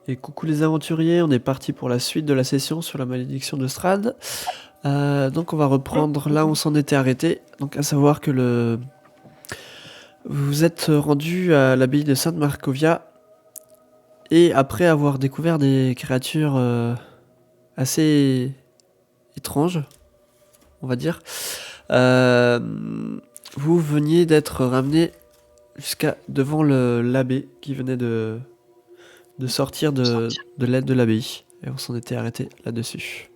Et coucou les aventuriers, on est parti pour la suite de la session sur la malédiction de Strahd. Donc on va reprendre là où on s'en était arrêté. Donc à savoir que vous êtes rendu à l'abbaye de Sainte-Marcovia. Et après avoir découvert des créatures assez étranges, on va dire, euh, vous veniez d'être ramené jusqu'à devant l'abbé qui venait de sortir de l'aide de l'abbaye. Et on s'en était arrêté là-dessus.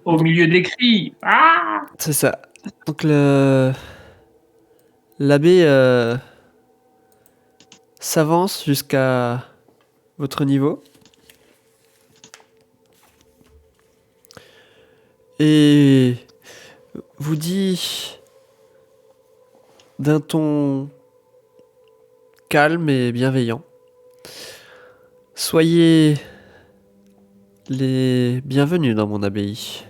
Au milieu des cris. Ah! C'est ça. Donc l'abbé s'avance jusqu'à votre niveau. Et vous dit d'un ton calme et bienveillant: soyez les bienvenus dans mon abbaye.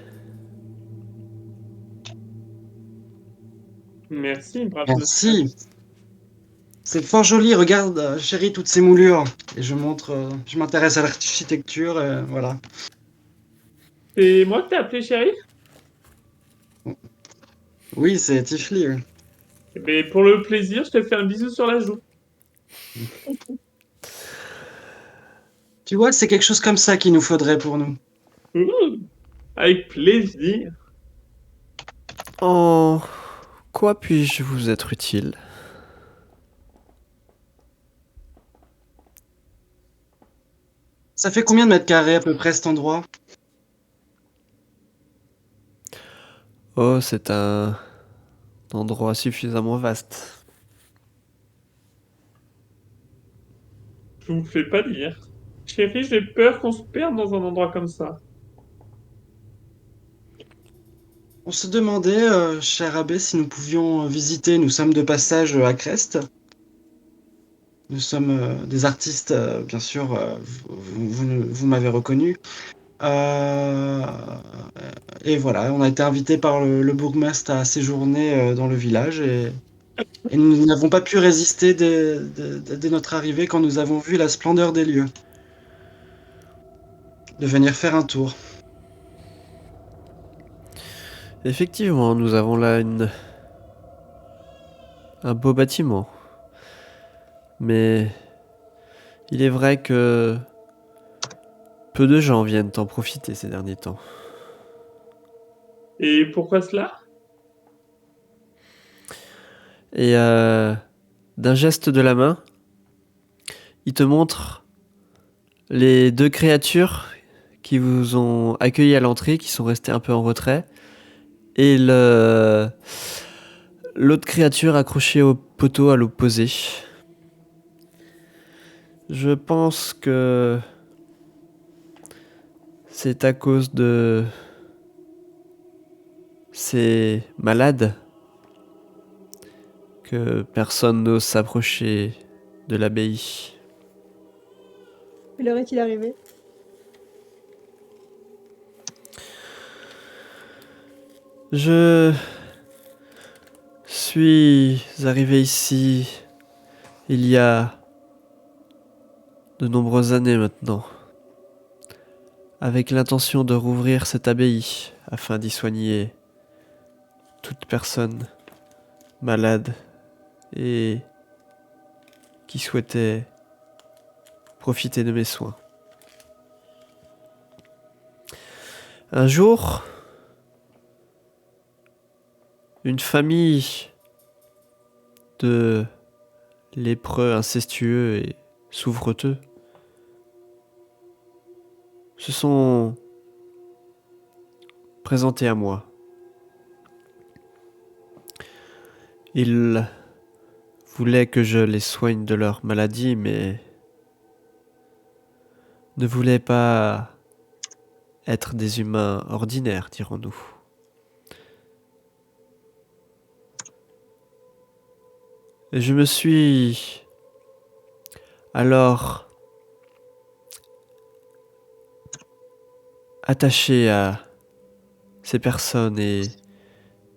Merci, brave monsieur. Merci. C'est fort joli. Regarde, chérie, toutes ces moulures. Et je montre, je m'intéresse à l'architecture, voilà. C'est moi que t'as appelé chéri? Oui, c'est Tifli. Oui. Mais pour le plaisir, je te fais un bisou sur la joue. Tu vois, c'est quelque chose comme ça qu'il nous faudrait pour nous. Ouh, avec plaisir. En quoi puis-je vous être utile? Ça fait combien de mètres carrés à peu près cet endroit? Oh, c'est un endroit suffisamment vaste. Je vous fais pas dire. Chéri, j'ai peur qu'on se perde dans un endroit comme ça. On se demandait, cher abbé, si nous pouvions visiter. Nous sommes de passage à Crest. Nous sommes des artistes, bien sûr. Vous m'avez reconnu. Euh, et voilà, on a été invité par le bourgmestre à séjourner dans le village et nous n'avons pas pu résister dès notre arrivée quand nous avons vu la splendeur des lieux, de venir faire un tour. Effectivement, nous avons là un beau bâtiment. Mais il est vrai que peu de gens viennent en profiter ces derniers temps. Et pourquoi cela? Et d'un geste de la main, il te montre les deux créatures qui vous ont accueilli à l'entrée, qui sont restées un peu en retrait, et l'autre créature accrochée au poteau à l'opposé. Je pense que c'est à cause de ces malades que personne n'ose s'approcher de l'abbaye. Quelle heure est-il arrivé? Je suis arrivé ici il y a de nombreuses années maintenant, avec l'intention de rouvrir cette abbaye afin d'y soigner toute personne malade et qui souhaitait profiter de mes soins. Un jour, une famille de lépreux incestueux et souffreteux se sont présentés à moi. Ils voulaient que je les soigne de leur maladie, mais ne voulaient pas être des humains ordinaires, dirons-nous. Et je me suis alors attaché à ces personnes et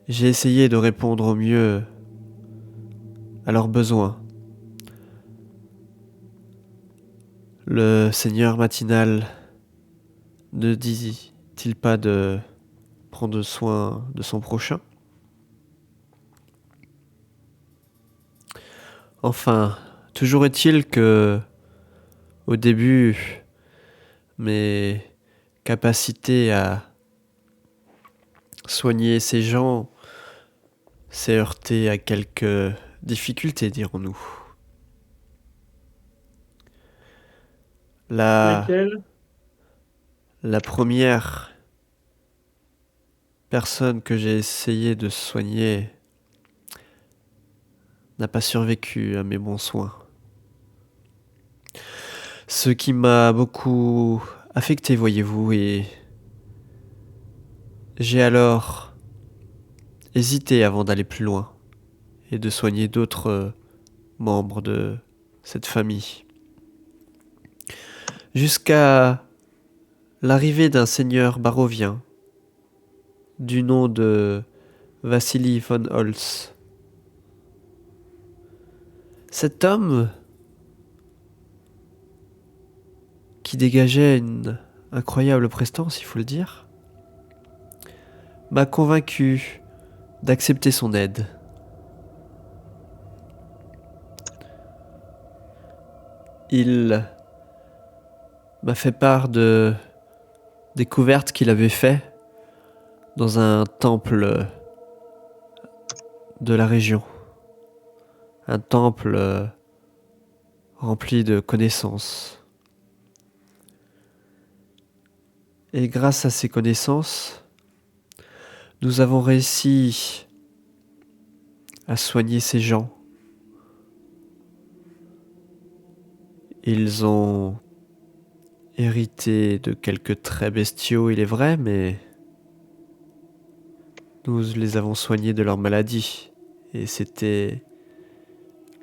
j'ai essayé de répondre au mieux à leurs besoins. Le seigneur matinal ne dit-il pas de prendre soin de son prochain? Enfin, toujours est-il que, au début, mes capacités à soigner ces gens s'est heurté à quelques difficultés, dirons-nous. Lesquels? La première personne que j'ai essayé de soigner n'a pas survécu à mes bons soins. Ce qui m'a beaucoup affecté, voyez-vous, et j'ai alors hésité avant d'aller plus loin et de soigner d'autres membres de cette famille. Jusqu'à l'arrivée d'un seigneur barovien du nom de Vassili von Holz. Cet homme, qui dégageait une incroyable prestance, il faut le dire, m'a convaincu d'accepter son aide. Il m'a fait part de découvertes qu'il avait fait dans un temple de la région. Un temple rempli de connaissances. Et grâce à ces connaissances, nous avons réussi à soigner ces gens. Ils ont hérité de quelques traits bestiaux, il est vrai, mais nous les avons soignés de leur maladie. Et c'était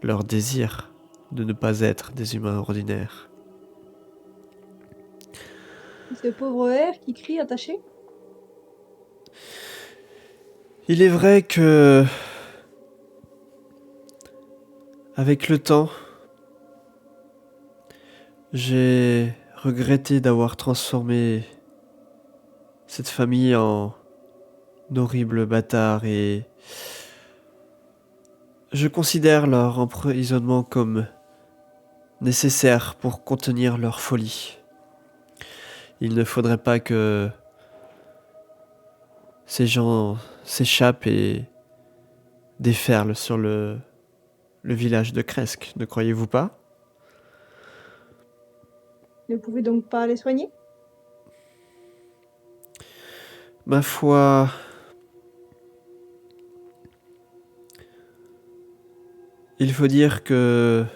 leur désir de ne pas être des humains ordinaires. Ce pauvre R qui crie attaché. Il est vrai que, avec le temps, j'ai regretté d'avoir transformé cette famille en horrible bâtard et je considère leur emprisonnement comme nécessaire pour contenir leur folie. Il ne faudrait pas que ces gens s'échappent et déferlent sur le village de Kresk, ne croyez-vous pas? Ne pouvez donc pas les soigner? Ma foi, il faut dire que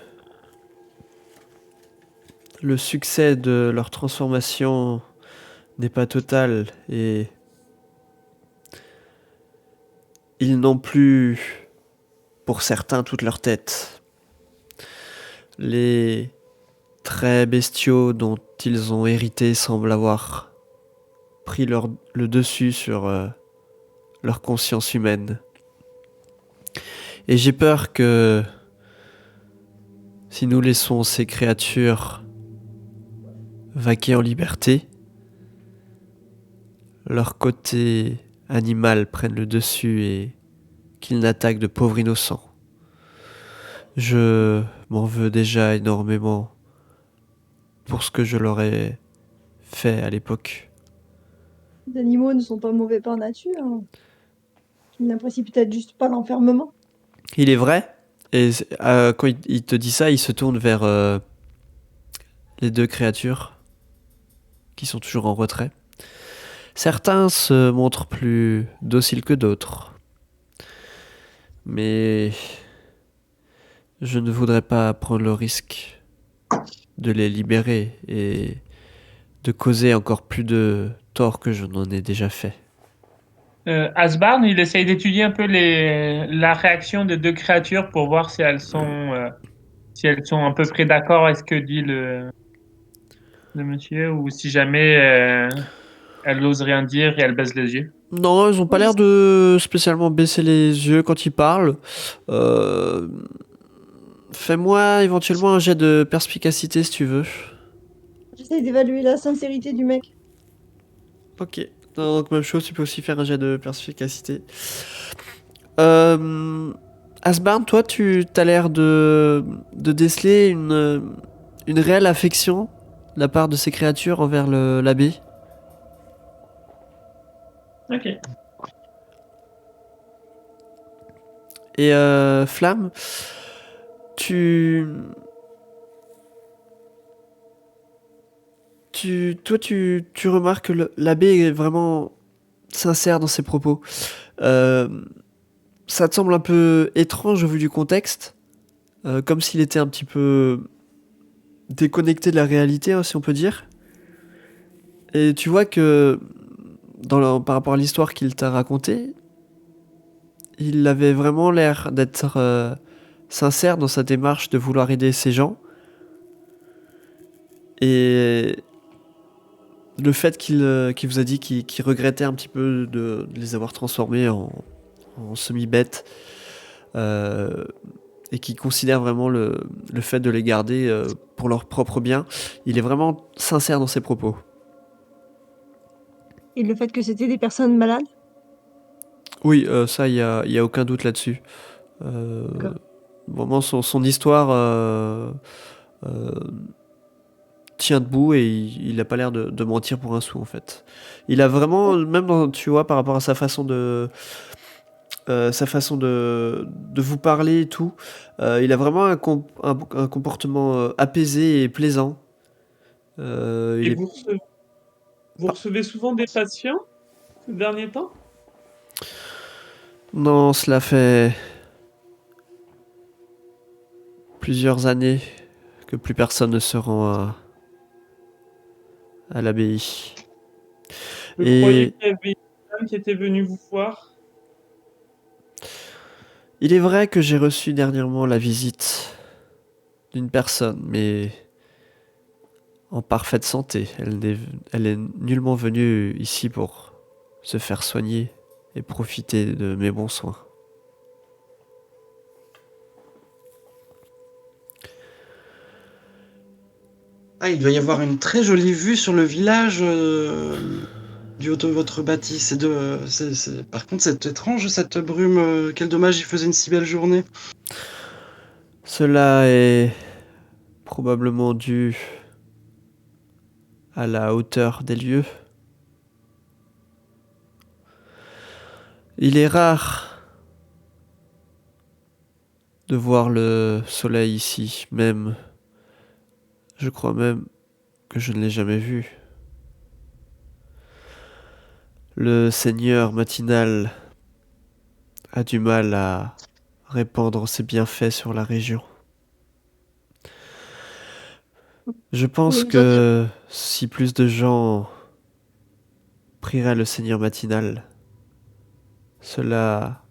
le succès de leur transformation n'est pas total et ils n'ont plus, pour certains, toute leur tête. Les traits bestiaux dont ils ont hérité semblent avoir pris le dessus sur leur conscience humaine. Et j'ai peur que si nous laissons ces créatures vaquer en liberté, leur côté animal prenne le dessus et qu'ils n'attaquent de pauvres innocents. Je m'en veux déjà énormément pour ce que je leur ai fait à l'époque. Les animaux ne sont pas mauvais par nature. Ils n'apprécient peut-être juste pas l'enfermement. Il est vrai, et quand il te dit ça, il se tourne vers les deux créatures qui sont toujours en retrait. Certains se montrent plus dociles que d'autres. Mais je ne voudrais pas prendre le risque de les libérer et de causer encore plus de tort que je n'en ai déjà fait. Asbarn, il essaye d'étudier un peu la réaction des deux créatures pour voir si elles sont à peu près d'accord avec ce que dit le monsieur ou si jamais elles n'osent rien dire et elles baissent les yeux. Non, ils ont pas l'air de spécialement baisser les yeux quand ils parlent. Fais-moi éventuellement un jet de perspicacité si tu veux. J'essaye d'évaluer la sincérité du mec. Ok. Donc, même chose, tu peux aussi faire un jet de perspicacité. Asbarn, toi, tu as l'air de déceler une réelle affection de la part de ces créatures envers l'abbé. Ok. Et Flamme, tu... tu remarques que l'abbé est vraiment sincère dans ses propos. Euh, Ça te semble un peu étrange au vu du contexte, comme s'il était un petit peu déconnecté de la réalité, hein, si on peut dire. Et tu vois que par rapport à l'histoire qu'il t'a racontée, il avait vraiment l'air d'être sincère dans sa démarche de vouloir aider ces gens. Et le fait qu'il vous a dit qu'il regrettait un petit peu de les avoir transformés en semi-bêtes, euh, et qu'il considère vraiment le fait de les garder pour leur propre bien, il est vraiment sincère dans ses propos. Et le fait que c'était des personnes malades. Oui, ça, y a aucun doute là-dessus. D'accord. Vraiment, son histoire euh, tient debout et il a pas l'air de mentir pour un sou, en fait. Il a vraiment, même tu vois, par rapport à sa façon de vous parler et tout, il a vraiment un comportement apaisé et plaisant. Et Il est vous recevez souvent des patients ces derniers temps? Non, cela fait plusieurs années que plus personne ne se rend à l'abbaye. Je croyais Et qu'il y avait une dame qui était venue vous voir. il est vrai que j'ai reçu dernièrement la visite d'une personne, mais en parfaite santé. Elle est nullement venue ici pour se faire soigner et profiter de mes bons soins. Ah, il doit y avoir une très jolie vue sur le village du haut de votre bâtisse. Par contre, c'est étrange cette brume. Quel dommage, il faisait une si belle journée. Cela est probablement dû à la hauteur des lieux. Il est rare de voir le soleil ici, même. Je crois même que je ne l'ai jamais vu. Le seigneur matinal a du mal à répandre ses bienfaits sur la région. Je Vous pouvez pense nous en dire, que si plus de gens prieraient le seigneur matinal, cela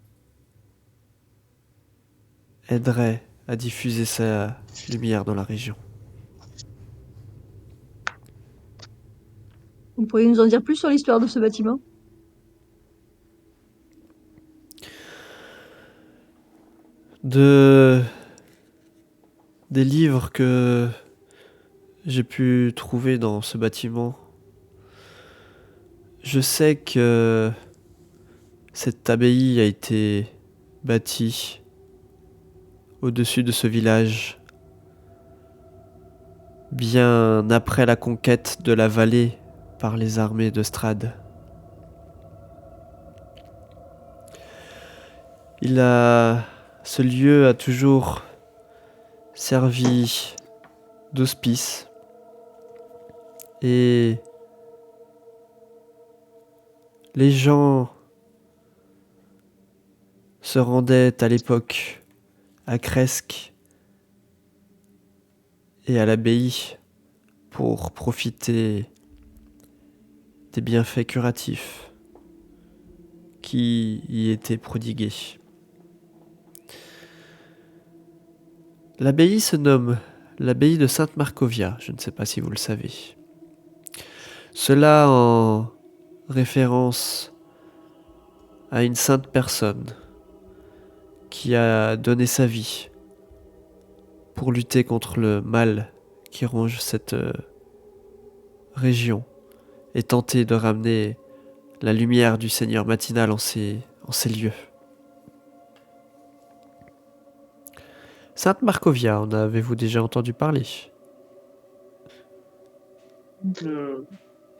aiderait à diffuser sa lumière dans la région. vous pourriez nous en dire plus sur l'histoire de ce bâtiment? De des livres que j'ai pu trouver dans ce bâtiment, je sais que cette abbaye a été bâtie au-dessus de ce village, bien après la conquête de la vallée par les armées de Strad. Ce lieu a toujours servi d'hospice et les gens se rendaient à l'époque à Cresques et à l'abbaye pour profiter des bienfaits curatifs qui y étaient prodigués. L'abbaye se nomme l'abbaye de Sainte-Marcovia, je ne sais pas si vous le savez. Cela en référence à une sainte personne qui a donné sa vie pour lutter contre le mal qui ronge cette région et tenter de ramener la lumière du Seigneur matinal en ces lieux. Sainte Marcovia, en avez-vous déjà entendu parler? Le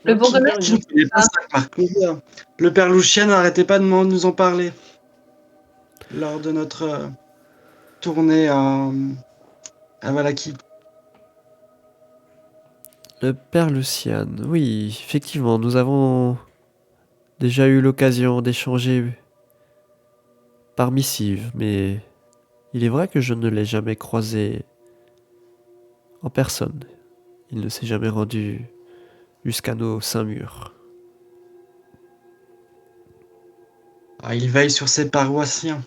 Le bourgmestre, Super, Je ne connais pas Sainte-Marcovia. Le père Lucien n'arrêtait pas de nous en parler lors de notre tournée à Valaki. Le Père Lucian, oui, effectivement, nous avons déjà eu l'occasion d'échanger par missive, mais il est vrai que je ne l'ai jamais croisé en personne. Il ne s'est jamais rendu jusqu'à nos saints murs. Ah, il veille sur ses paroissiens.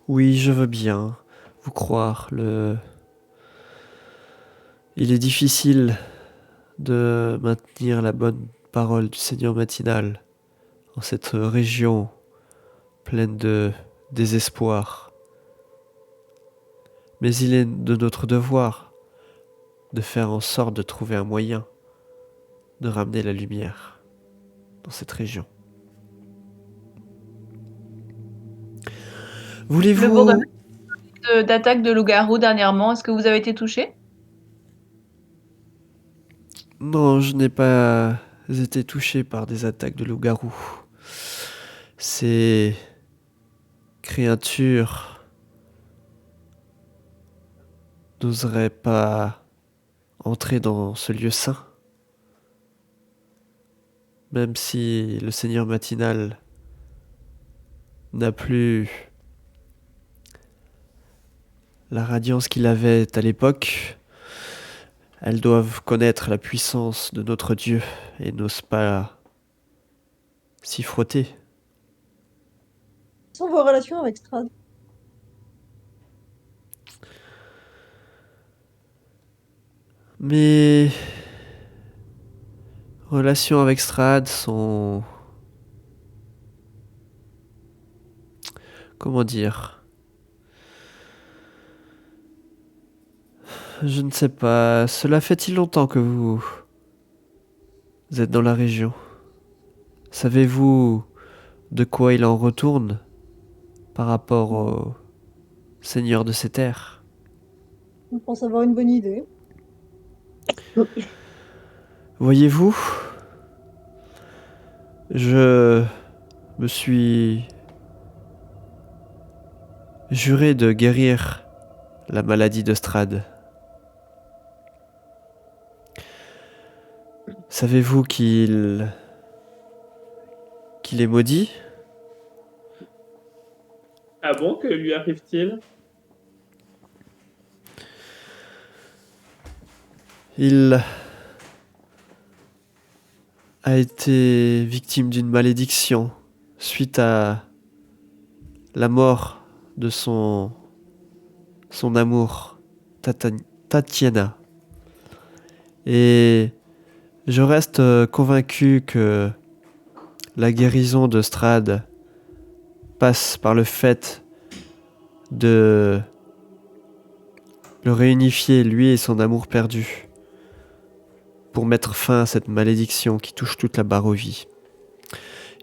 Oui, je veux bien vous croire. Il est difficile de maintenir la bonne parole du Seigneur matinal en cette région pleine de désespoir. Mais il est de notre devoir de faire en sorte de trouver un moyen de ramener la lumière dans cette région. Le Voulez-vous... bourgmestre d'attaque de loup-garou dernièrement, est-ce que vous avez été touché? Non, je n'ai pas été touché par des attaques de loup-garou. Ces créatures n'oseraient pas entrer dans ce lieu saint. Même si le Seigneur matinal n'a plus la radiance qu'il avait à l'époque, elles doivent connaître la puissance de notre Dieu et n'osent pas s'y frotter. Quelles sont vos relations avec Strad? Mes relations avec Strad sont... Comment dire? Je ne sais pas. Cela fait-il longtemps que vous êtes dans la région? Savez-vous de quoi il en retourne par rapport au Seigneur de ces terres? Je pense avoir une bonne idée. Voyez-vous, je me suis juré de guérir la maladie de Strad. Savez-vous qu'il est maudit? Ah bon, que lui arrive-t-il? Il a été victime d'une malédiction suite à la mort de son amour, Tatiana. Et je reste convaincu que la guérison de Strad passe par le fait de le réunifier, lui et son amour perdu, pour mettre fin à cette malédiction qui touche toute la Barovie.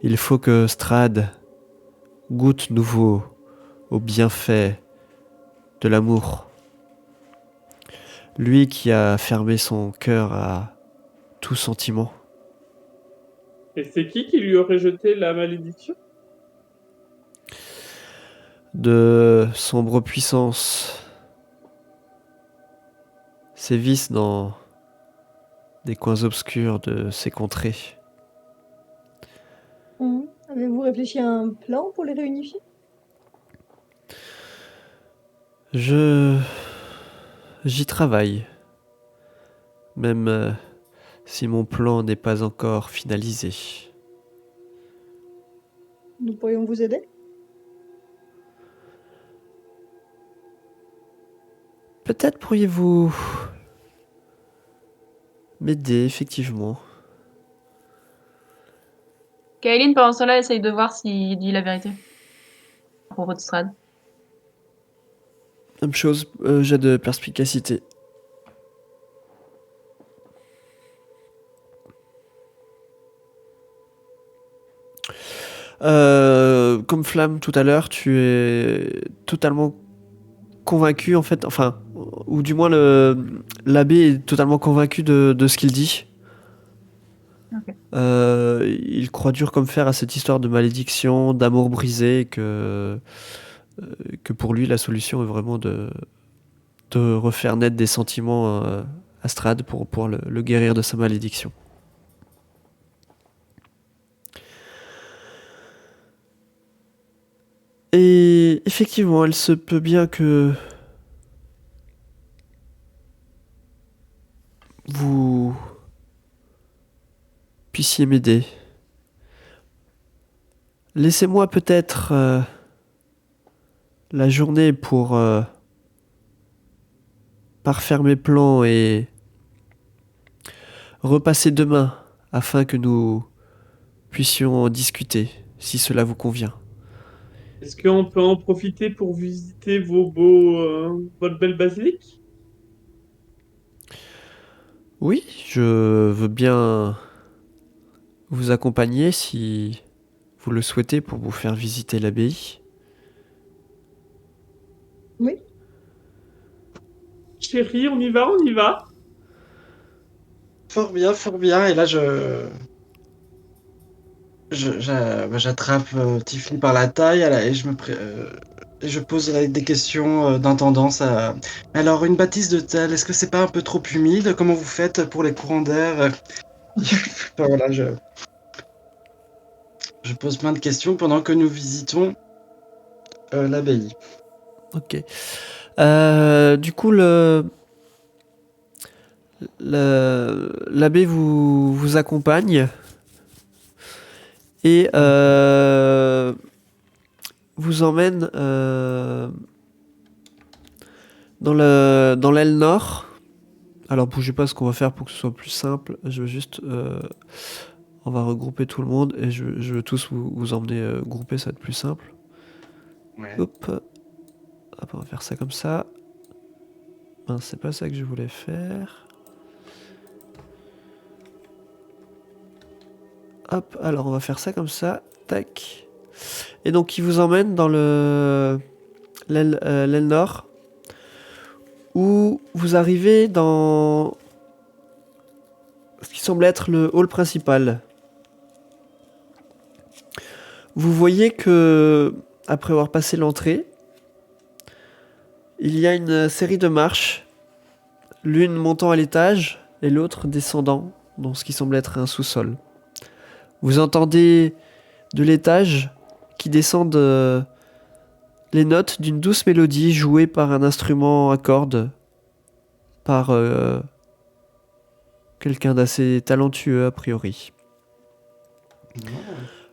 Il faut que Strad goûte nouveau aux bienfaits de l'amour. Lui qui a fermé son cœur à tout sentiment. Et c'est qui lui aurait jeté la malédiction? De sombres puissances sévissent dans des coins obscurs de ces contrées. Avez-vous réfléchi à un plan pour les réunifier? J'y travaille, même si mon plan n'est pas encore finalisé. Nous pourrions vous aider? Peut-être pourriez-vous m'aider, effectivement. Kaeline, pendant ce temps-là, essaye de voir s'il dit la vérité à propos de Strad. Même chose, jet de perspicacité. comme Flamme tout à l'heure, tu es totalement convaincu en fait, enfin, ou du moins l'abbé est totalement convaincu de ce qu'il dit. Ok. Il croit dur comme fer à cette histoire de malédiction, d'amour brisé, que pour lui la solution est vraiment de refaire naître des sentiments à Strahd pour pouvoir le guérir de sa malédiction. Et effectivement, elle se peut bien que vous puissiez m'aider. Laissez-moi peut-être la journée pour parfaire mes plans et repasser demain afin que nous puissions en discuter, si cela vous convient. Est-ce qu'on peut en profiter pour visiter votre belle basilique? Oui, je veux bien vous accompagner si vous le souhaitez pour vous faire visiter l'abbaye. Oui. Chérie, on y va, on y va. Fort bien, fort bien. Et là, j'attrape Tiffany par la taille et et je pose des questions d'intendance. Alors, une bâtisse de telle, est-ce que c'est pas un peu trop humide? Comment vous faites pour les courants d'air? Enfin, voilà, je pose plein de questions pendant que nous visitons l'abbaye. Ok. Du coup, l'abbé vous accompagne et vous emmène dans l'aile nord. Alors bougez pas, ce qu'on va faire pour que ce soit plus simple. Je veux juste, on va regrouper tout le monde et je veux tous vous emmener grouper, ça va être plus simple. Ouais. Hop, hop, on va faire ça comme ça. Mince, c'est pas ça que je voulais faire. Hop, alors on va faire ça comme ça. Tac. Et donc il vous emmène dans l'aile nord, où vous arrivez dans ce qui semble être le hall principal. Vous voyez que, après avoir passé l'entrée, il y a une série de marches, l'une montant à l'étage et l'autre descendant dans ce qui semble être un sous-sol. Vous entendez de l'étage qui descendent les notes d'une douce mélodie jouée par un instrument à cordes par quelqu'un d'assez talentueux a priori.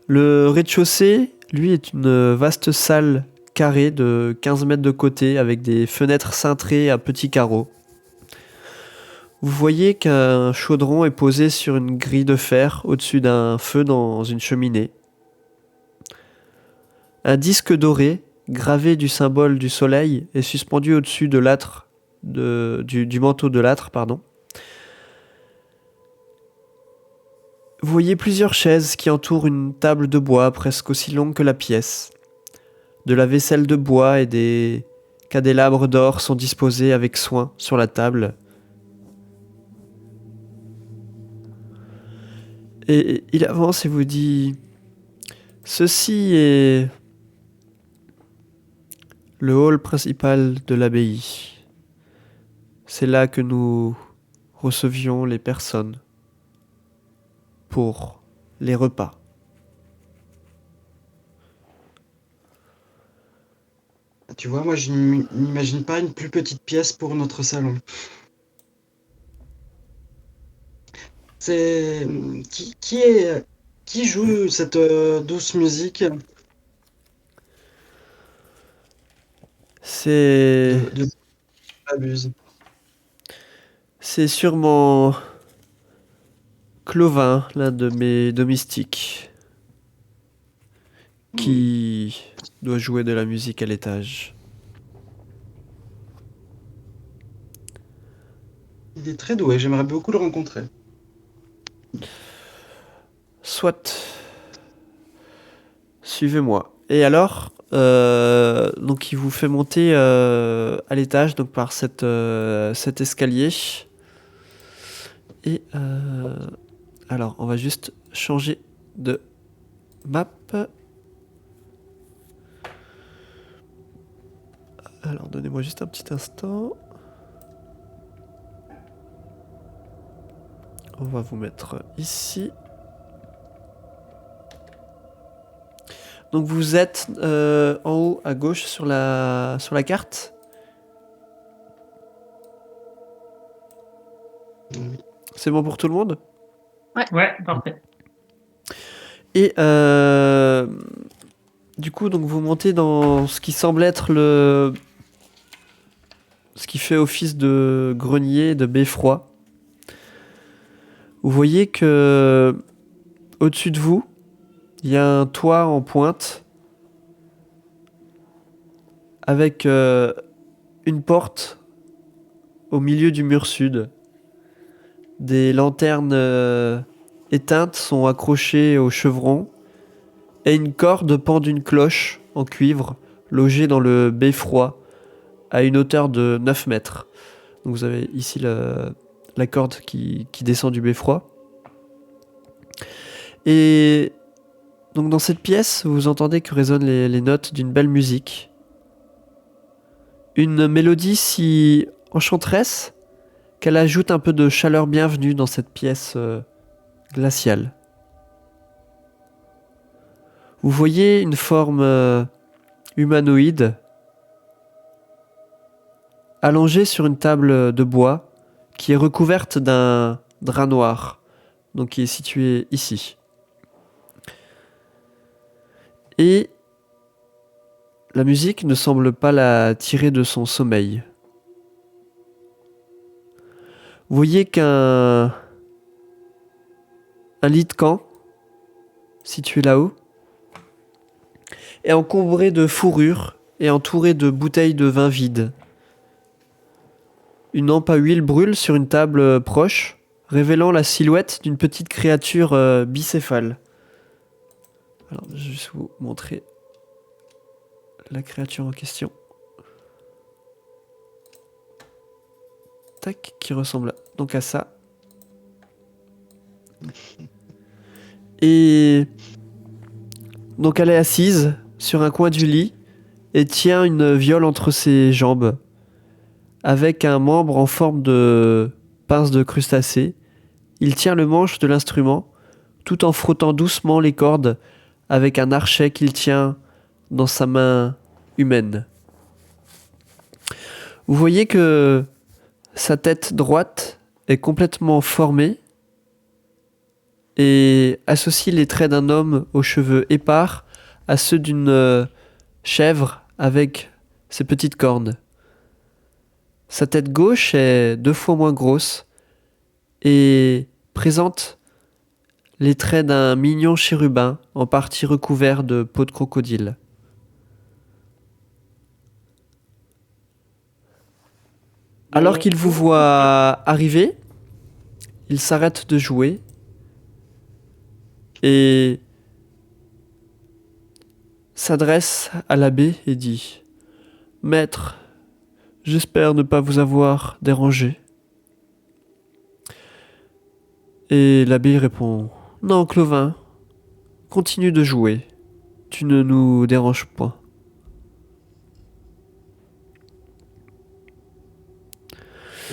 Le rez-de-chaussée, lui, est une vaste salle carrée de 15 mètres de côté avec des fenêtres cintrées à petits carreaux. Vous voyez qu'un chaudron est posé sur une grille de fer au-dessus d'un feu dans une cheminée. Un disque doré, gravé du symbole du soleil, est suspendu au-dessus de l'âtre, du manteau de l'âtre, pardon. Vous voyez plusieurs chaises qui entourent une table de bois presque aussi longue que la pièce. De la vaisselle de bois et des candélabres d'or sont disposés avec soin sur la table. Et il avance et vous dit: ceci est le hall principal de l'abbaye. C'est là que nous recevions les personnes pour les repas. Tu vois, moi, je n'imagine pas une plus petite pièce pour notre salon. C'est qui joue cette douce musique C'est de Abuse. c'est sûrement Clovin, l'un de mes domestiques, qui doit jouer de la musique à l'étage. Il est très doué, j'aimerais beaucoup le rencontrer. Soit. Suivez-moi. Et alors, donc il vous fait monter à l'étage, donc par cet escalier. Et alors, on va juste changer de map. Alors, donnez-moi juste un petit instant. On va vous mettre ici. Donc vous êtes en haut à gauche sur la carte. Oui. C'est bon pour tout le monde? Ouais, parfait. Et du coup, donc vous montez dans ce qui semble être ce qui fait office de grenier, de beffroi. Vous voyez que au-dessus de vous, il y a un toit en pointe avec une porte au milieu du mur sud. Des lanternes éteintes sont accrochées au chevron et une corde pend d'une cloche en cuivre logée dans le beffroi à une hauteur de 9 mètres. Donc vous avez ici la corde qui descend du beffroi. Et donc dans cette pièce, vous entendez que résonnent les notes d'une belle musique. Une mélodie si enchanteresse qu'elle ajoute un peu de chaleur bienvenue dans cette pièce glaciale. Vous voyez une forme humanoïde allongée sur une table de bois qui est recouverte d'un drap noir, donc qui est situé ici. Et la musique ne semble pas la tirer de son sommeil. Vous voyez qu'un lit de camp, situé là-haut, est encombré de fourrures et entouré de bouteilles de vin vides. Une lampe à huile brûle sur une table proche, révélant la silhouette d'une petite créature bicéphale. Alors, je vais juste vous montrer la créature en question. Tac, qui ressemble donc à ça. Et donc elle est assise sur un coin du lit et tient une viole entre ses jambes, avec un membre en forme de pince de crustacé. Il tient le manche de l'instrument tout en frottant doucement les cordes avec un archet qu'il tient dans sa main humaine. Vous voyez que sa tête droite est complètement formée et associe les traits d'un homme aux cheveux épars à ceux d'une chèvre avec ses petites cornes. Sa tête gauche est 2 fois moins grosse et présente les traits d'un mignon chérubin en partie recouvert de peau de crocodile. Alors qu'il vous voit arriver, il s'arrête de jouer et s'adresse à l'abbé et dit « Maître, j'espère ne pas vous avoir dérangé. » Et l'abbé répond « Non, Clovin, continue de jouer. Tu ne nous déranges pas. »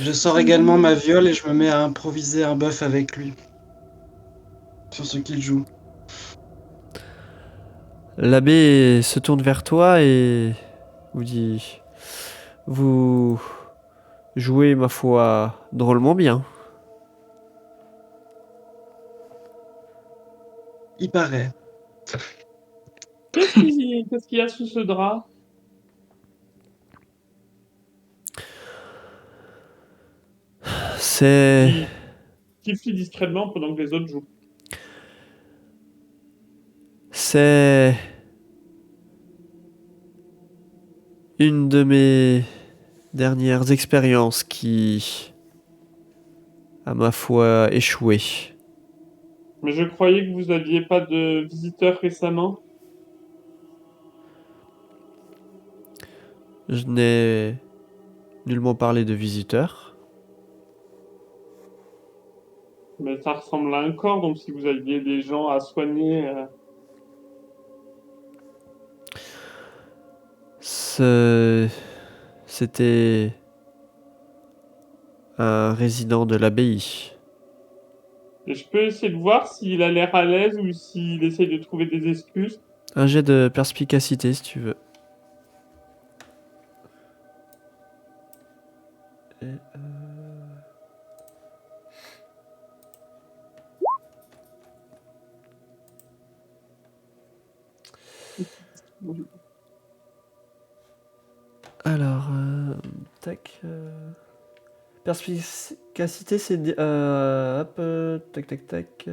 Je sors également ma viole et je me mets à improviser un bœuf avec lui. Sur ce qu'il joue. L'abbé se tourne vers toi et vous dit « Vous jouez, ma foi, drôlement bien. » Il paraît. Qu'est-ce qu'il y a sous ce drap? C'est Qui flit discrètement pendant que les autres jouent. C'est une de mes dernières expériences qui a, ma foi, échoué. Mais je croyais que vous aviez pas de visiteurs récemment. Je n'ai nullement parlé de visiteurs. Mais ça ressemble à un corps, donc si vous aviez des gens à soigner... C'était un résident de l'abbaye. Et je peux essayer de voir s'il a l'air à l'aise ou s'il essaye de trouver des excuses. Un jet de perspicacité si tu veux. Et, Alors, tac. Perspicacité, c'est. Hop, tac, tac, tac.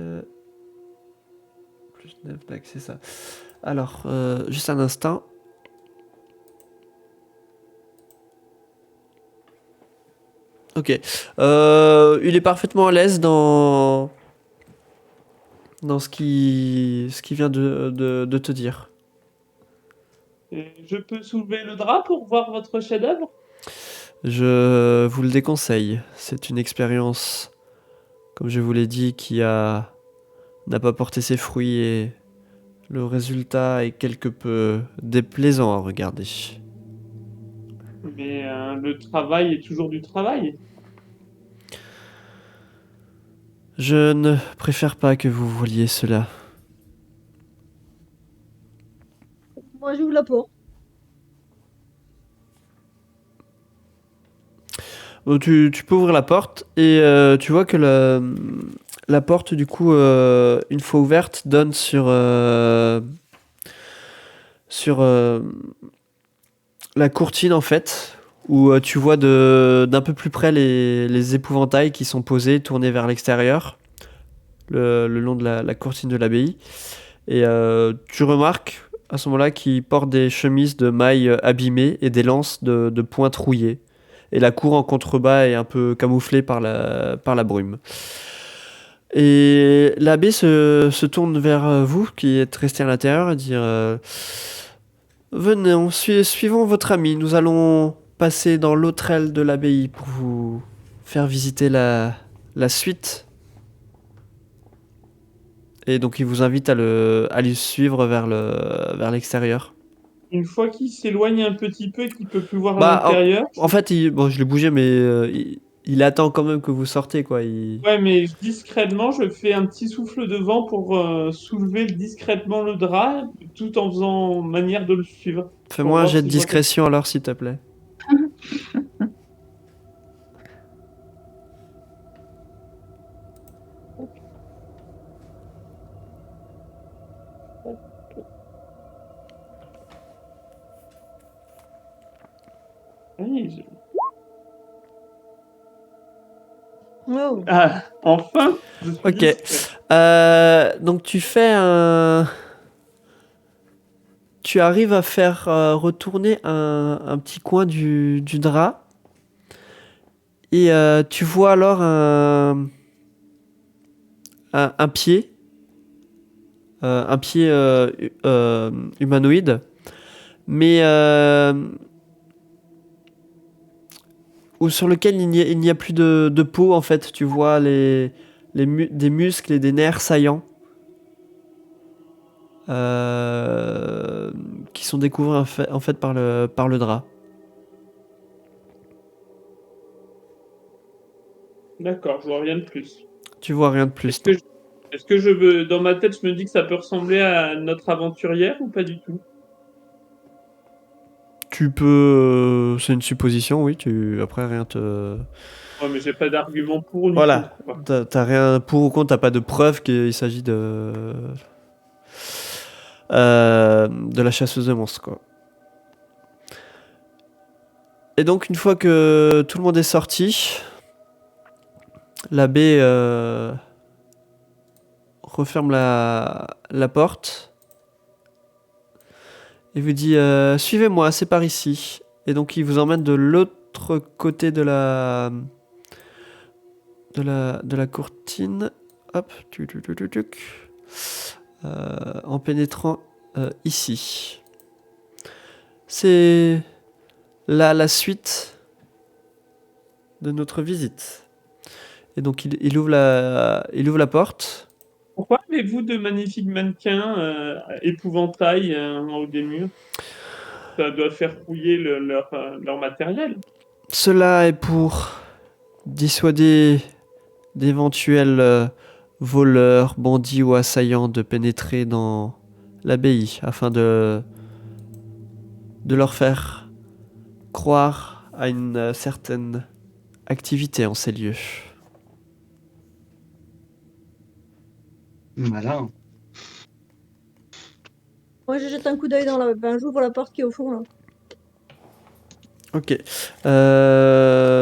Plus 9, tac, c'est ça. Alors, juste un instant. Ok. Il est parfaitement à l'aise dans ce qui vient de te dire. Et je peux soulever le drap pour voir votre chef-d'œuvre? Je vous le déconseille. C'est une expérience, comme je vous l'ai dit, n'a pas porté ses fruits et le résultat est quelque peu déplaisant à regarder. Mais le travail est toujours du travail. Je ne préfère pas que vous vouliez cela. Moi, j'ouvre la porte. Tu peux ouvrir la porte et tu vois que la porte, du coup, une fois ouverte, donne sur la courtine, en fait, où tu vois d'un peu plus près les épouvantails qui sont posés, tournés vers l'extérieur, le long de la courtine de l'abbaye. Et tu remarques à ce moment-là qu'ils portent des chemises de mailles abîmées et des lances de pointe rouillées. Et la cour en contrebas est un peu camouflée par la brume. Et l'abbé se tourne vers vous, qui êtes resté à l'intérieur, et dit venez, suivons votre ami. Nous allons passer dans l'autre aile de l'abbaye pour vous faire visiter la suite. Et donc il vous invite à le suivre vers l'extérieur. Une fois qu'il s'éloigne un petit peu et qu'il peut plus voir Bah, l'intérieur. en fait, je l'ai bougé, mais il attend quand même que vous sortez, quoi. Ouais, mais discrètement, je fais un petit souffle de vent pour soulever discrètement le drap, tout en faisant manière de le suivre. Pour Fais-moi un voir jet de s'il voit quelque discrétion alors, s'il te plaît. chose. Oui, Oh. Ah, enfin, je suis Ok. discret. Donc tu arrives à faire retourner un petit coin du drap. Et tu vois alors un pied. Un pied humanoïde. Mais sur lequel il n'y a plus de peau, en fait. Tu vois des muscles et des nerfs saillants. Qui sont découverts en fait par le drap. D'accord, je vois rien de plus. Tu vois rien de plus. Est-ce que je veux, dans ma tête, je me dis que ça peut ressembler à notre aventurière ou pas du tout? Tu peux... c'est une supposition, oui. Après, rien te... Ouais, mais j'ai pas d'argument pour ni Voilà. contre, quoi. T'as rien pour ou contre, t'as pas de preuve qu'il s'agit de la chasseuse de monstres, quoi. Et donc, une fois que tout le monde est sorti, l'abbé referme la porte et vous dit suivez-moi, c'est par ici. Et donc, il vous emmène de l'autre côté de la courtine. Hop, en pénétrant ici. C'est la suite de notre visite. Et donc il ouvre la porte. Pourquoi avez-vous de magnifiques mannequins épouvantails en haut des murs? Ça doit faire rouiller leur matériel. Cela est pour dissuader d'éventuels voleurs, bandits ou assaillants de pénétrer dans l'abbaye afin de leur faire croire à une certaine activité en ces lieux. Malin. Moi, je jette un coup d'œil dans la. Ben, j'ouvre la porte qui est au fond, là. Ok.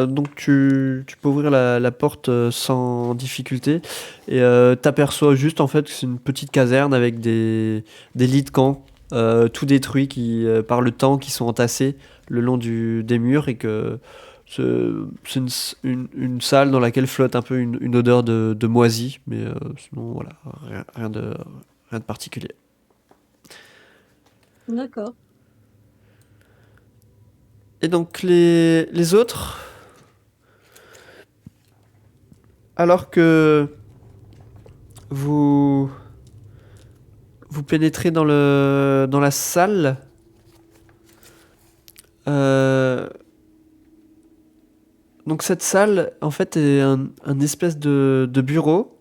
Donc tu peux ouvrir la porte sans difficulté et t'aperçois juste en fait que c'est une petite caserne avec des lits de camp tout détruits par le temps qui sont entassés le long des murs et que c'est une salle dans laquelle flotte un peu une odeur de moisi, mais sinon voilà, rien de particulier. D'accord. Et donc les autres, alors que vous pénétrez dans la salle, donc cette salle en fait est un espèce de bureau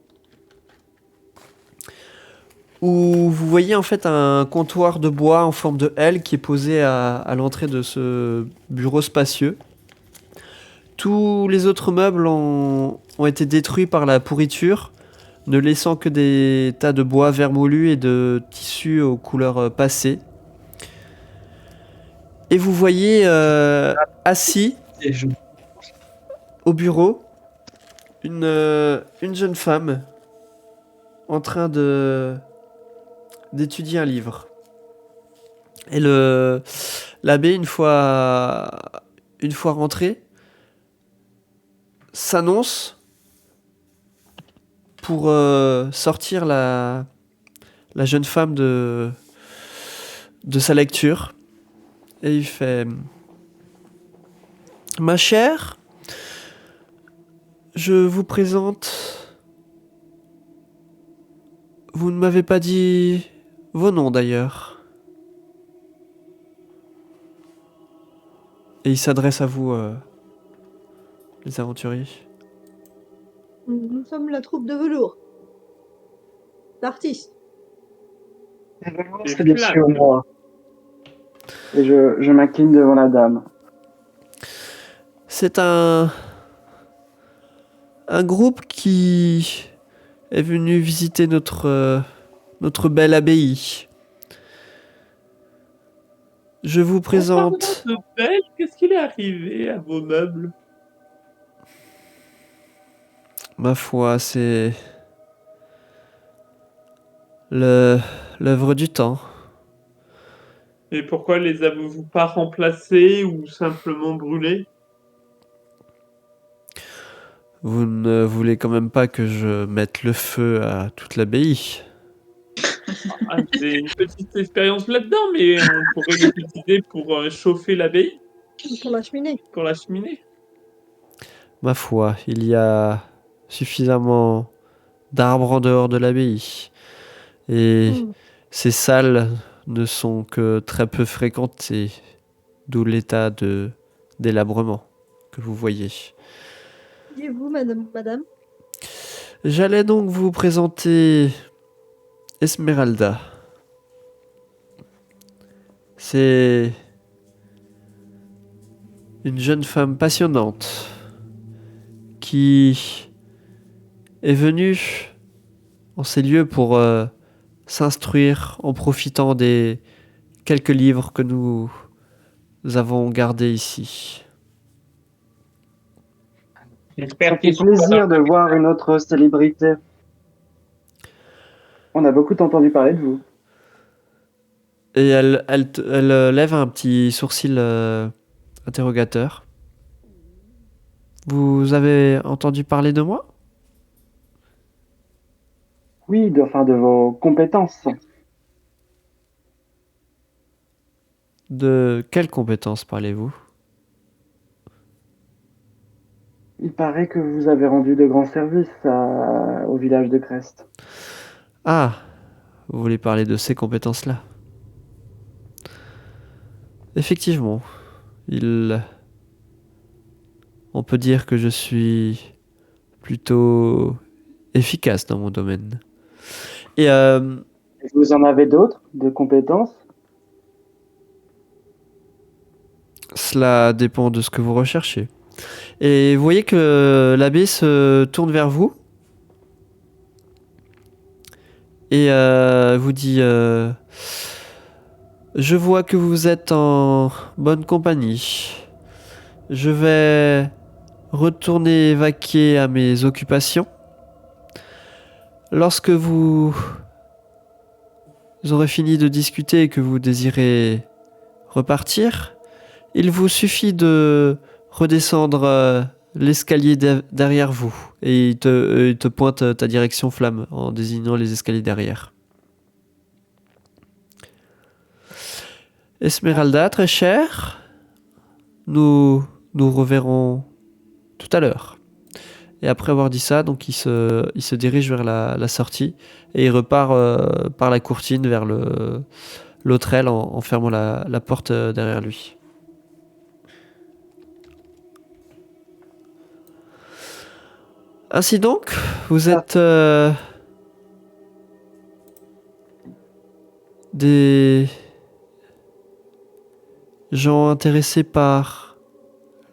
où vous voyez en fait un comptoir de bois en forme de L qui est posé à l'entrée de ce bureau spacieux. Tous les autres meubles ont été détruits par la pourriture, ne laissant que des tas de bois vermoulus et de tissus aux couleurs passées. Et vous voyez assis Et je- au bureau une jeune femme en train d'étudier un livre. Et l'abbé, une fois rentré, s'annonce pour sortir la jeune femme de sa lecture. Et il fait: Ma chère, je vous présente... Vous ne m'avez pas dit vos noms d'ailleurs. Et il s'adresse à vous, les aventuriers. Nous sommes la troupe de velours. L'artiste. Et C'est bien flatte. sûr moi. Et je m'incline devant la dame. C'est un groupe qui est venu visiter notre belle abbaye. Je vous présente... En parlant de belle, qu'est-ce qu'il est arrivé à vos meubles? Ma foi, c'est l'œuvre du temps. Et pourquoi les avez-vous pas remplacés ou simplement brûlés? Vous ne voulez quand même pas que je mette le feu à toute l'abbaye? Ah, j'ai une petite expérience là-dedans, mais on pourrait les utiliser pour chauffer l'abbaye, Pour la cheminée. pour la cheminée. Ma foi, il y a suffisamment d'arbres en dehors de l'abbaye. Et ces salles ne sont que très peu fréquentées, d'où l'état de délabrement que vous voyez. Et vous, madame? J'allais donc vous présenter Esmeralda. C'est une jeune femme passionnante qui est venue en ces lieux pour s'instruire en profitant des quelques livres que nous avons gardés ici. J'espère Ça fait qu'ils sont plaisir de voir une autre célébrité. On a beaucoup entendu parler de vous. Et elle lève un petit sourcil interrogateur. Vous avez entendu parler de moi? Oui, de vos compétences. De quelles compétences parlez-vous? Il paraît que vous avez rendu de grands services au village de Crest. Ah, vous voulez parler de ces compétences-là? Effectivement, on peut dire que je suis plutôt efficace dans mon domaine. Et Vous en avez d'autres, de compétences? cela dépend de ce que vous recherchez. Et vous voyez que l'abbé se tourne vers vous et vous dit je vois que vous êtes en bonne compagnie. Je vais retourner vaquer à mes occupations. Lorsque vous aurez fini de discuter et que vous désirez repartir, il vous suffit de redescendre l'escalier derrière vous. Et il te pointe ta direction, Flamme, en désignant les escaliers derrière. Esmeralda, très chère, nous reverrons tout à l'heure. Et après avoir dit ça, donc il se dirige vers la sortie et il repart par la courtine vers l'autre aile en fermant la porte derrière lui. Ainsi donc, vous êtes des gens intéressés par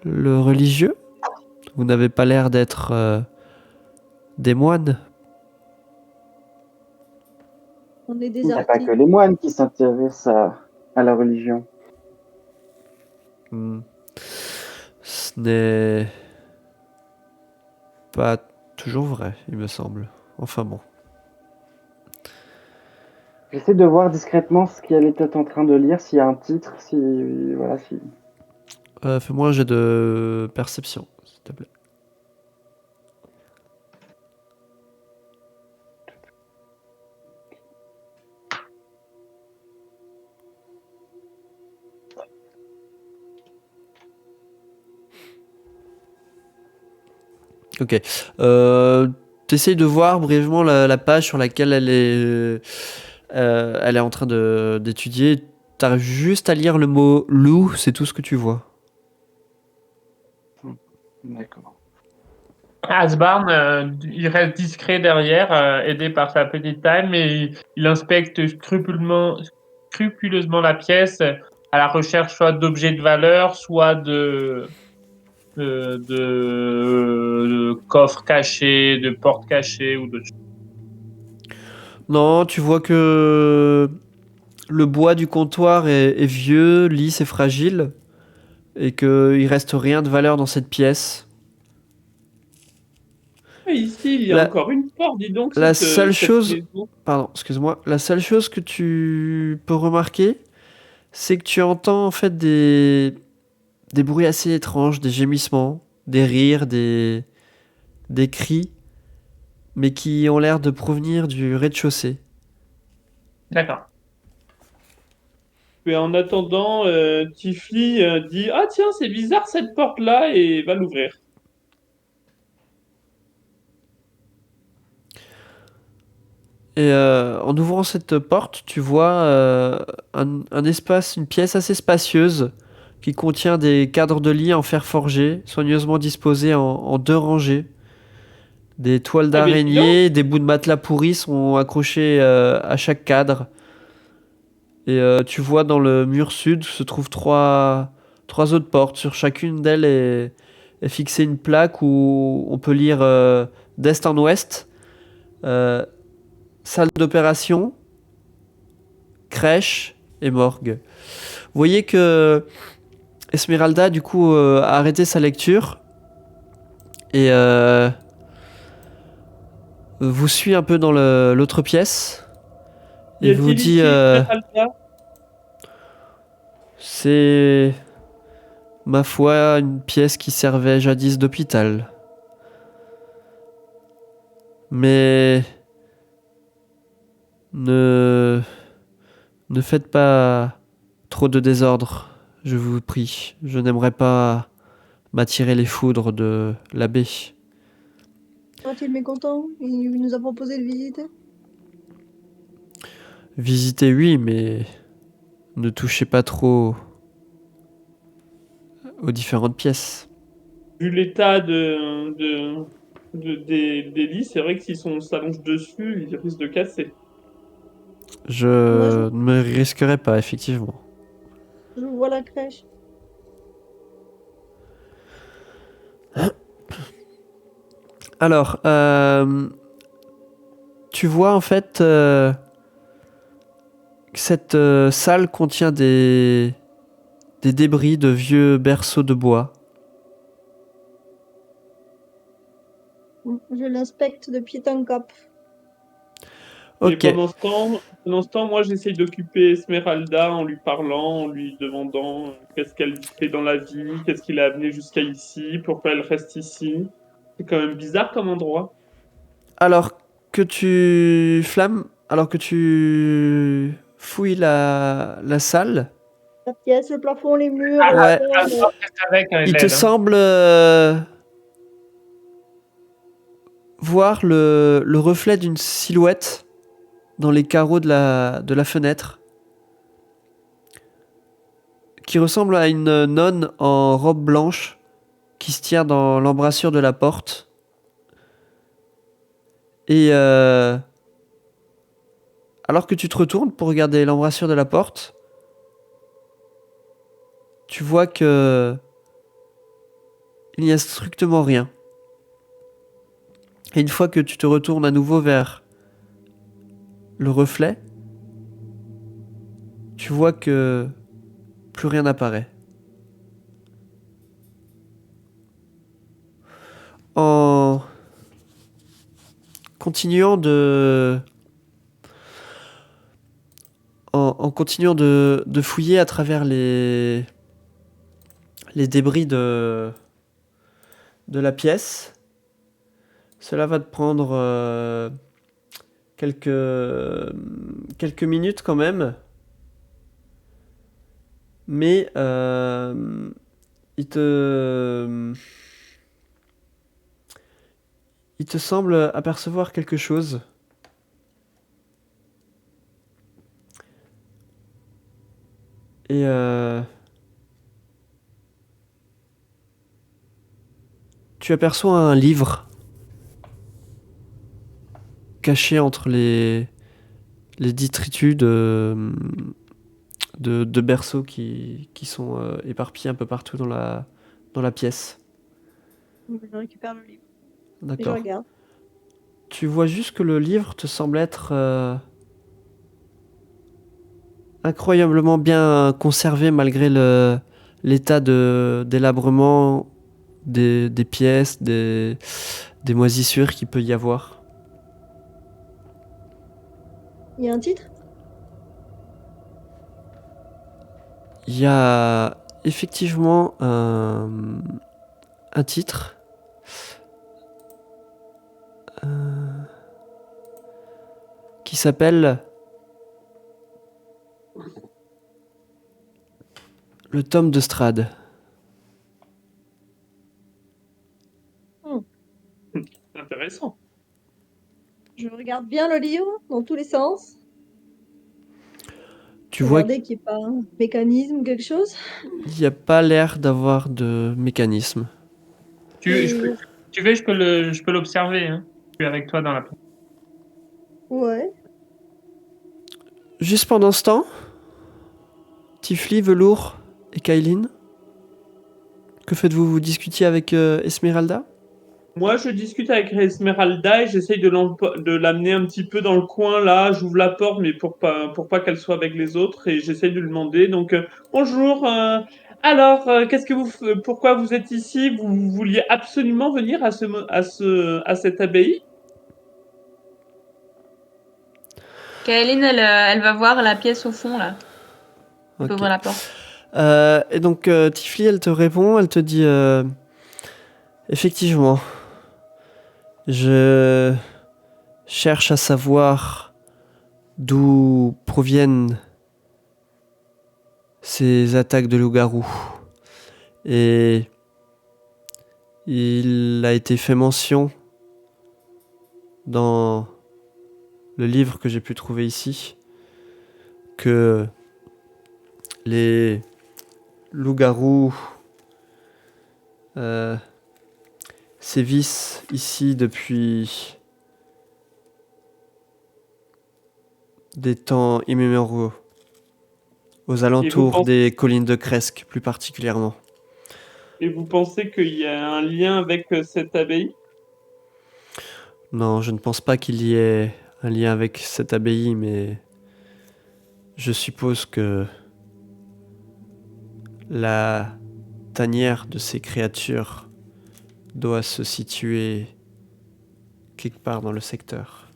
le religieux. Vous n'avez pas l'air d'être des moines. On est Il des n'y a pas artistes. que les moines qui s'intéressent à la religion. Ce n'est pas toujours vrai, il me semble. Enfin bon. J'essaie de voir discrètement ce qu'elle était en train de lire, s'il y a un titre, si... Fais-moi un jet de perception, s'il te plaît. Ok. T'essayes de voir brièvement la page sur laquelle elle est en train d'étudier. T'arrives juste à lire le mot loup, c'est tout ce que tu vois. D'accord. Asbarn, il reste discret derrière, aidé par sa petite taille, mais il inspecte scrupuleusement la pièce à la recherche soit d'objets de valeur, soit de coffres cachés, de portes cachées ou d'autres choses. Non, tu vois que le bois du comptoir est vieux, lisse et fragile, et qu'il reste rien de valeur dans cette pièce. Et ici, il y a La- encore une porte, dis donc, la cette seule chose- maison. Pardon, excuse-moi. La seule chose que tu peux remarquer, c'est que tu entends en fait des bruits assez étranges, des gémissements, des rires, des cris, mais qui ont l'air de provenir du rez-de-chaussée. D'accord. Et en attendant, Tifli dit ah tiens, c'est bizarre cette porte-là et va l'ouvrir. Et en ouvrant cette porte, tu vois un espace, une pièce assez spacieuse qui contient des cadres de lit en fer forgé, soigneusement disposés en deux rangées. Des toiles Ah mais dis donc, d'araignée, des bouts de matelas pourris sont accrochés à chaque cadre. Et tu vois dans le mur sud se trouvent trois autres portes. Sur chacune d'elles est fixée une plaque où on peut lire d'est en ouest. euh, Salle d'opération, crèche et morgue. Vous voyez que Esmeralda, du coup, a arrêté sa lecture et vous suit un peu dans l'autre pièce. y Il vous a-t-il dit ici Esmeralda? c'est, ma foi, une pièce qui servait jadis d'hôpital. Mais ne faites pas trop de désordre, je vous prie. Je n'aimerais pas m'attirer les foudres de l'abbé. Sera-t-il mécontent? Il nous a proposé de visiter. Visiter, oui, mais ne touchez pas trop aux différentes pièces. Vu l'état des lits, c'est vrai que s'ils s'allongent dessus, ils risquent de casser. Je Moi, ne me risquerai pas, effectivement. je vois la crèche. Alors, tu vois en fait que cette salle contient des débris de vieux berceaux de bois. Je l'inspecte de pied en cap. Et Ok. pendant ce temps, moi, j'essaye d'occuper Esmeralda en lui parlant, en lui demandant qu'est-ce qu'elle fait dans la vie, qu'est-ce qui l'a amenée jusqu'à ici, pourquoi elle reste ici. C'est quand même bizarre comme endroit. Alors alors que tu fouilles la salle, La pièce, le plafond, les murs, Ah, Ouais. le ah, sol, ah, reste avec il te l'aide, hein. semble voir le reflet d'une silhouette dans les carreaux de la fenêtre qui ressemble à une nonne en robe blanche qui se tient dans l'embrasure de la porte. Et alors que tu te retournes pour regarder l'embrasure de la porte, tu vois que il n'y a strictement rien. Et une fois que tu te retournes à nouveau vers le reflet, tu vois que plus rien n'apparaît. En continuant en continuant de fouiller à travers les débris de la pièce, cela va te prendre quelques minutes quand même. Mais il te semble apercevoir quelque chose. Et tu aperçois un livre caché entre les détritus de berceaux qui sont éparpillés un peu partout dans la pièce. Je récupère le livre. Et je D'accord. regarde. Tu vois juste que le livre te semble être incroyablement bien conservé malgré l'état délabrement des pièces, des moisissures qu'il peut y avoir. Il y a un titre? Il y a effectivement un titre. Qui s'appelle Le tome de Strad. Intéressant. Je regarde bien le livre, dans tous les sens. Tu vois Regardez qu'il n'y ait pas un mécanisme ou quelque chose. qu'il n'y a pas l'air d'avoir de mécanisme. Tu veux, je peux l'observer, hein. Je suis avec toi dans la pièce. Ouais. Juste pendant ce temps, Tifli, Velours et Kailin, que faites-vous? Vous discutiez avec Esmeralda? Moi, je discute avec Esmeralda et j'essaye de l'amener un petit peu dans le coin là. J'ouvre la porte, mais pour pas qu'elle soit avec les autres, et j'essaye de lui demander. Donc, bonjour. Alors, pourquoi vous êtes ici? Vous vouliez absolument venir à cette abbaye? Kaeline, elle va voir la pièce au fond, là. Elle peut Ok. ouvrir la porte. Et donc Tifli, elle te répond, elle te dit effectivement, je cherche à savoir d'où proviennent ces attaques de loup-garou. Et Il a été fait mention dans le livre que j'ai pu trouver ici que les loups-garous sévissent ici depuis des temps immémoriaux, aux alentours pensez- des collines de Cresque plus particulièrement. Et vous pensez qu'il y a un lien avec cette abbaye? Non, je ne pense pas qu'il y ait un lien avec cette abbaye, mais je suppose que la tanière de ces créatures doit se situer quelque part dans le secteur.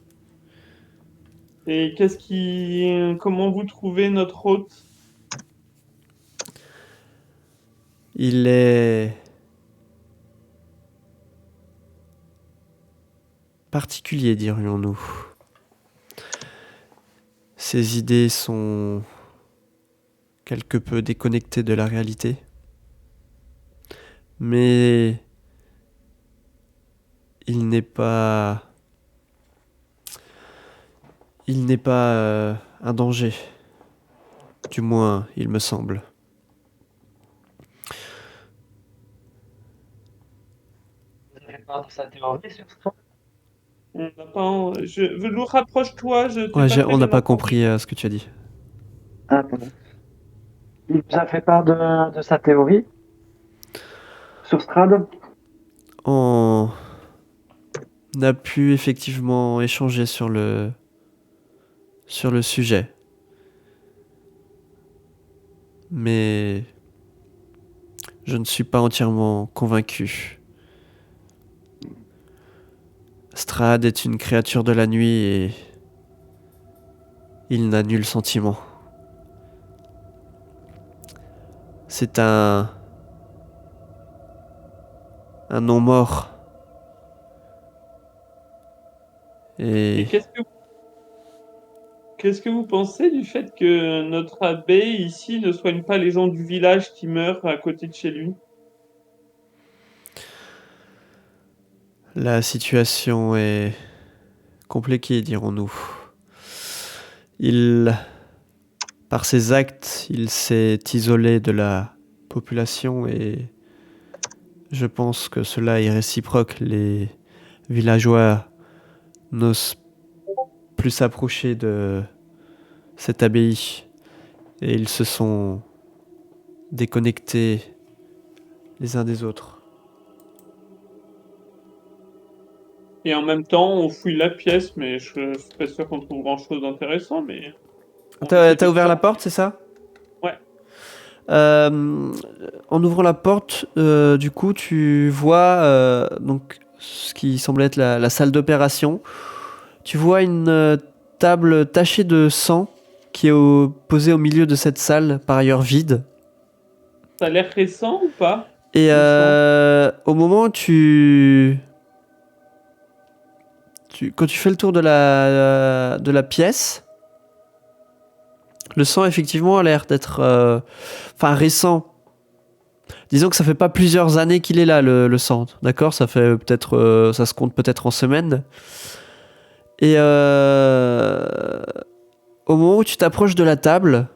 Et comment vous trouvez notre hôte? Il est particulier, dirions-nous. Ses idées sont quelque peu déconnectées de la réalité. Mais il n'est pas un danger. Du moins, il me semble. Vous avez peur de sa théorie sur ça? On n'a pas... Velours, rapproche-toi, je t'ai Ouais, pas très on n'a bien pas entendu. compris ce que tu as dit. Ah, pardon. Il vous a fait part de sa théorie sur Strad? On a pu effectivement échanger sur le sujet. Mais je ne suis pas entièrement convaincu. Strahd est une créature de la nuit et il n'a nul sentiment. C'est un non-mort. Et Et qu'est-ce que vous pensez du fait que notre abbé ici ne soigne pas les gens du village qui meurent à côté de chez lui? la situation est compliquée, dirons-nous. Par ses actes, il s'est isolé de la population et je pense que cela est réciproque. Les villageois n'osent plus s'approcher de cette abbaye et ils se sont déconnectés les uns des autres. Et en même temps, on fouille la pièce, mais je suis pas sûr qu'on trouve grand-chose d'intéressant, mais... on essaie T'as de ouvert faire- la porte, c'est ça? Ouais. En ouvrant la porte, du coup, tu vois donc ce qui semble être la salle d'opération. Tu vois une table tachée de sang qui est posée au milieu de cette salle, par ailleurs vide. Ça a l'air récent ou pas? Et Le au moment où quand tu fais le tour de la pièce, le sang effectivement a l'air d'être récent. Disons que ça fait pas plusieurs années qu'il est là, le sang, d'accord? Ça fait peut-être, ça se compte peut-être en semaines. Et au moment où tu t'approches de la table,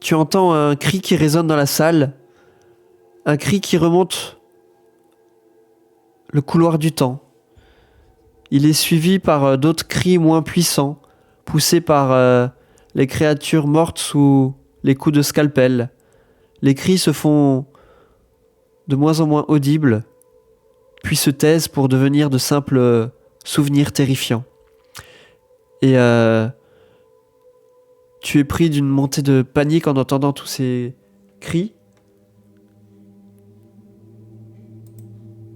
tu entends un cri qui résonne dans la salle, un cri qui remonte le couloir du temps. Il est suivi par d'autres cris moins puissants, poussés par les créatures mortes sous les coups de scalpel. Les cris se font de moins en moins audibles, puis se taisent pour devenir de simples souvenirs terrifiants. Et tu es pris d'une montée de panique en entendant tous ces cris.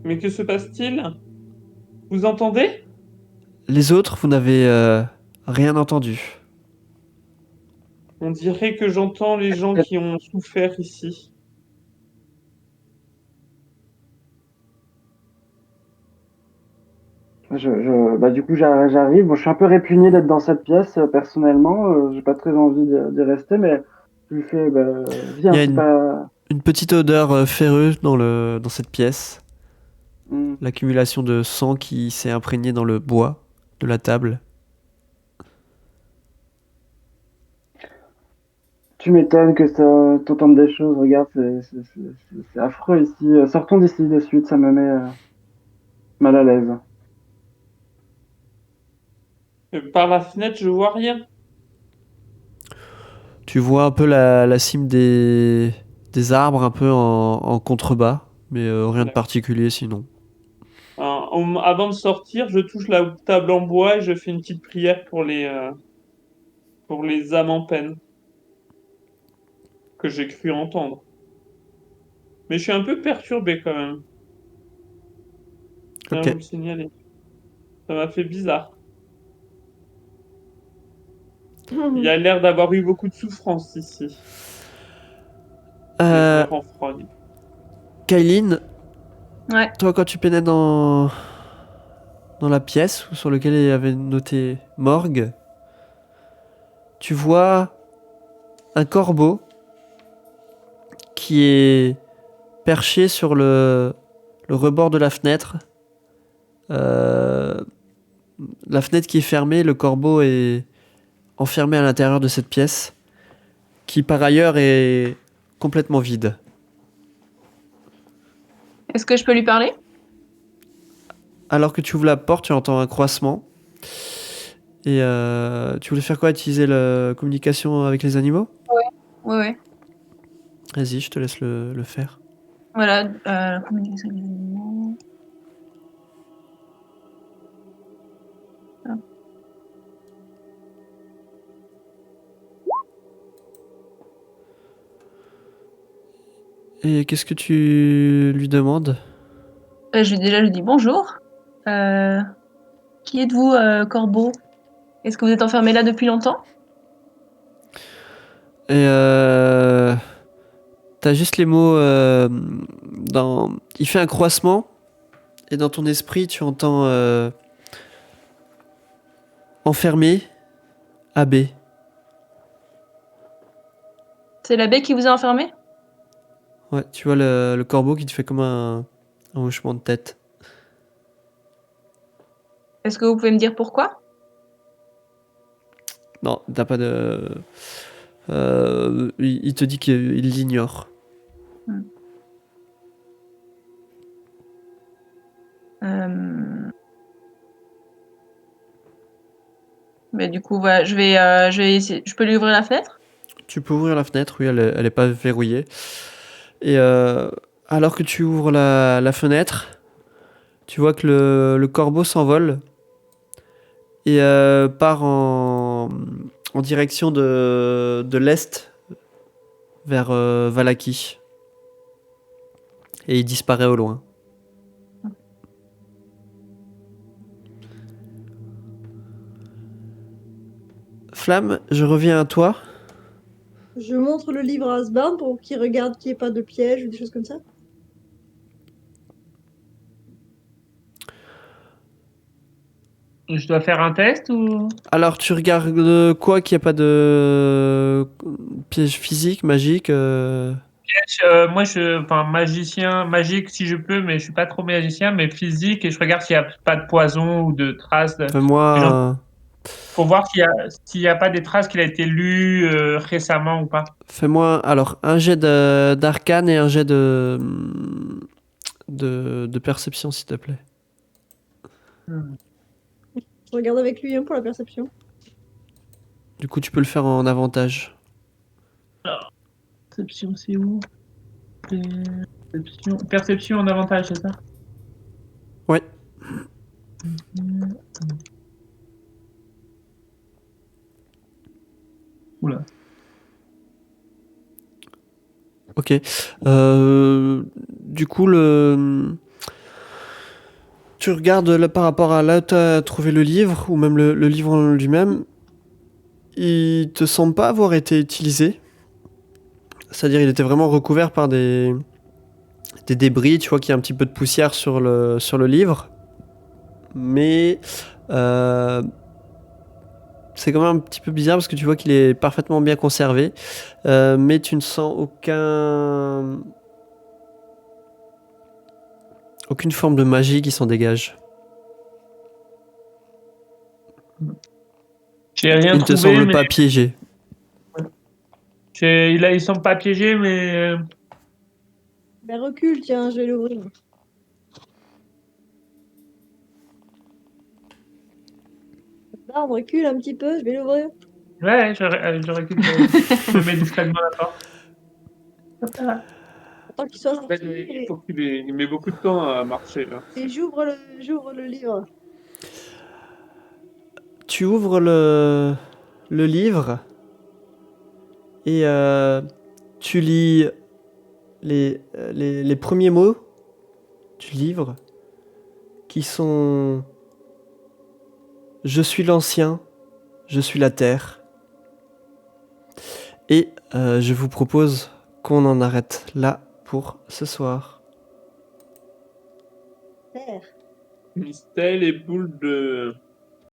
Mais que se passe-t-il? Vous entendez? Les autres, vous n'avez rien entendu. On dirait que j'entends les gens qui ont souffert ici. Bah, du coup, j'arrive. Bon, je suis un peu répugné d'être dans cette pièce, personnellement. J'ai pas très envie d'y rester, mais je lui fais, bah, viens, Il y a c'est une pas... une petite odeur ferreuse dans cette pièce. Hmm. L'accumulation de sang qui s'est imprégné dans le bois de la table. Tu m'étonnes que ça t'entende des choses. Regarde, c'est affreux ici. Sortons d'ici de suite, ça me met mal à l'aise. Par la fenêtre, je vois rien. Tu vois un peu la cime des arbres un peu en contrebas, mais rien de D'accord. particulier sinon. Avant de sortir, je touche la table en bois et je fais une petite prière pour les âmes en peine que j'ai cru entendre. Mais je suis un peu perturbé quand même. Je tiens à Ok. vous le signaler. Ça m'a fait bizarre. Il y a l'air d'avoir eu beaucoup de souffrance ici. Et je me Euh, renfrogne. Kylin, Ouais. toi quand tu pénètres dans la pièce sur laquelle il y avait noté morgue, tu vois un corbeau qui est perché sur le rebord de la fenêtre. Euh, la fenêtre qui est fermée, le corbeau est enfermé à l'intérieur de cette pièce, qui par ailleurs est complètement vide. Est-ce que je peux lui parler? Alors que tu ouvres la porte, tu entends un croissement. Et tu voulais faire quoi? Utiliser la communication avec les animaux? Ouais, ouais. Vas-y, je te laisse le faire. Voilà, communication avec les animaux. Et qu'est-ce que tu lui demandes? Je lui dis bonjour. Euh, Qui êtes-vous, corbeau? Est-ce que vous êtes enfermé là depuis longtemps? Et t'as juste les mots Il fait un croissement et dans ton esprit tu entends enfermé AB. C'est l'abbé qui vous a enfermé? Ouais, tu vois le corbeau qui te fait comme un hochement de tête. Est-ce que vous pouvez me dire pourquoi? Non, t'as pas de. Il te dit qu'il l'ignore. Euh, Mais du coup, voilà, je vais essayer. Je peux lui ouvrir la fenêtre? Tu peux ouvrir la fenêtre, oui, elle est pas verrouillée. Et alors que tu ouvres la fenêtre, tu vois que le corbeau s'envole et part en direction de l'est vers Valaki. Et il disparaît au loin. Flamme, je reviens à toi. Je montre le livre à Asbarn pour qu'il regarde qu'il n'y ait pas de piège ou des choses comme ça. Je dois faire un test ou... Alors, tu regardes quoi qu'il n'y a pas de piège physique, magique Moi, enfin, magicien, magique si je peux, mais je suis pas trop magicien, mais physique, et je regarde s'il n'y a pas de poison ou de traces. Genre, Fais-moi pour voir s'il y a pas des traces qu'il a été lu récemment ou pas. alors un jet d'arcane et un jet de perception, s'il te plaît. Je regarde avec lui pour la perception. Du coup, tu peux le faire en avantage. Alors, perception, c'est où? Perception en avantage, c'est ça? Ouais. Oula. Ok. Du coup, tu regardes là, par rapport à là où tu as trouvé le livre, ou même le livre en lui-même, il te semble pas avoir été utilisé. C'est-à-dire, il était vraiment recouvert par des débris, tu vois qu'il y a un petit peu de poussière sur le livre. Mais c'est quand même un petit peu bizarre parce que tu vois qu'il est parfaitement bien conservé, mais tu ne sens aucune forme de magie qui s'en dégage. J'ai rien Il ne te trouvé, semble mais pas piégé. ils sont pas piégés, mais Ben recule, tiens, je vais l'ouvrir. Là, on recule un petit peu, je vais l'ouvrir. ouais, je récupère. Je mets discrètement la porte. Attends qu'il soit Ouais, sorti il faut il met beaucoup de temps à marcher, là. et j'ouvre le livre. Tu ouvres le livre et tu lis les premiers mots du livre qui sont « Je suis l'ancien, je suis la terre ». Et je vous propose qu'on en arrête là pour ce soir. Terre. Mystère et boule de